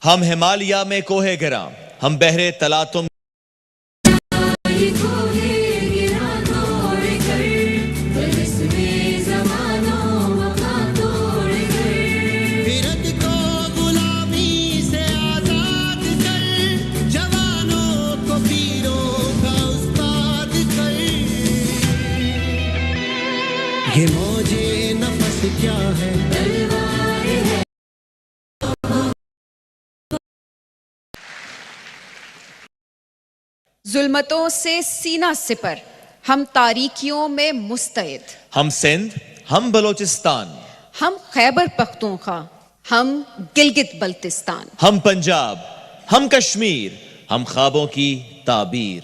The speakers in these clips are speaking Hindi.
हम हिमालय में कोहे गिरा, हम बहरे तला तुम ये मौजे नफस क्या है, जुल्मतों से सीना सिपर, हम तारीकियों में मुस्तैद, हम सिंध, हम बलोचिस्तान, हम खैबर पख्तूनख्वा, हम गिलगित बल्तिस्तान, हम पंजाब, हम कश्मीर, हम ख्वाबों की ताबीर,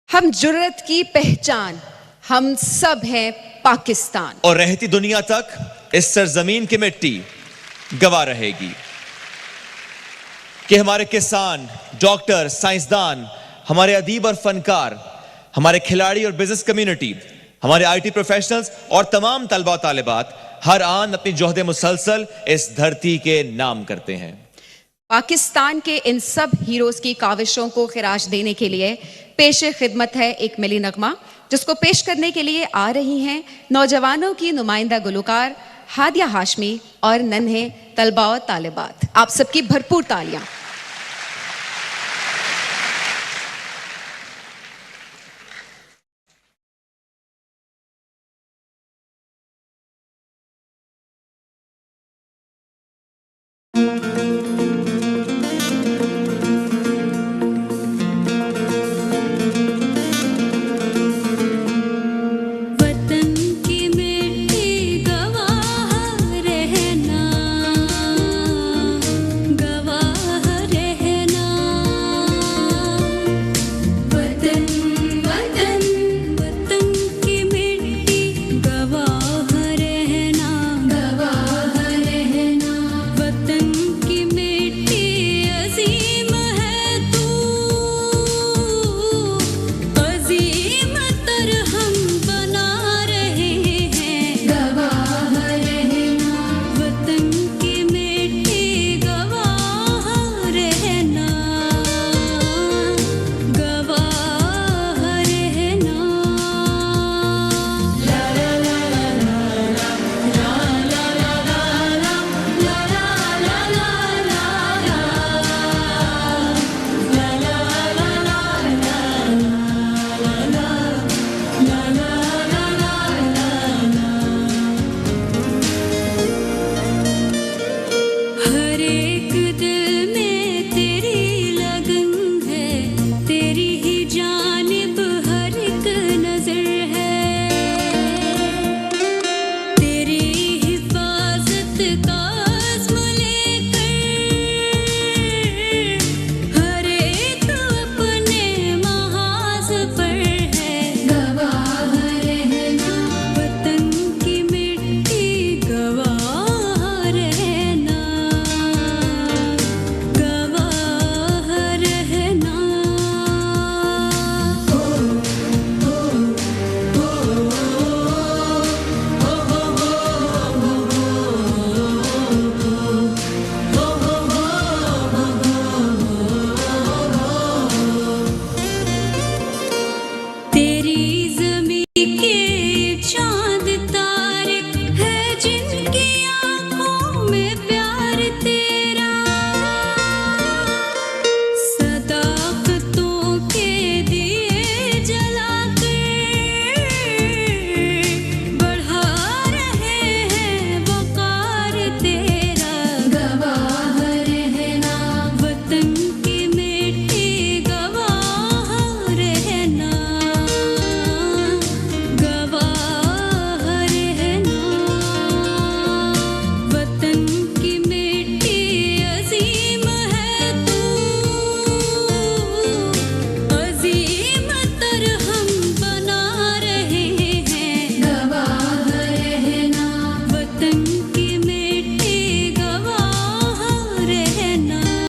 हम जुर्रत की पहचान, हम सब हैं पाकिस्तान। और रहती दुनिया तक इस सरजमीन की मिट्टी गवाह रहेगी कि हमारे किसान, डॉक्टर, साइंसदान, हमारे अदीब और फनकार, हमारे खिलाड़ी और बिजनेस कम्युनिटी, हमारे आईटी प्रोफेशनल्स और तमाम तलबा और तालिबात हर आन अपनी जोहदे मुसलसल इस धरती के नाम करते हैं। पाकिस्तान के इन सब हीरोज की काविशों को खिराज देने के लिए पेशे खिदमत है एक मिली नगमा, जिसको पेश करने के लिए आ रही हैं नौजवानों की नुमाइंदा गुलकार हादिया हाशमी और नन्हे तलबा और तालिबात। आप सबकी भरपूर तालियां।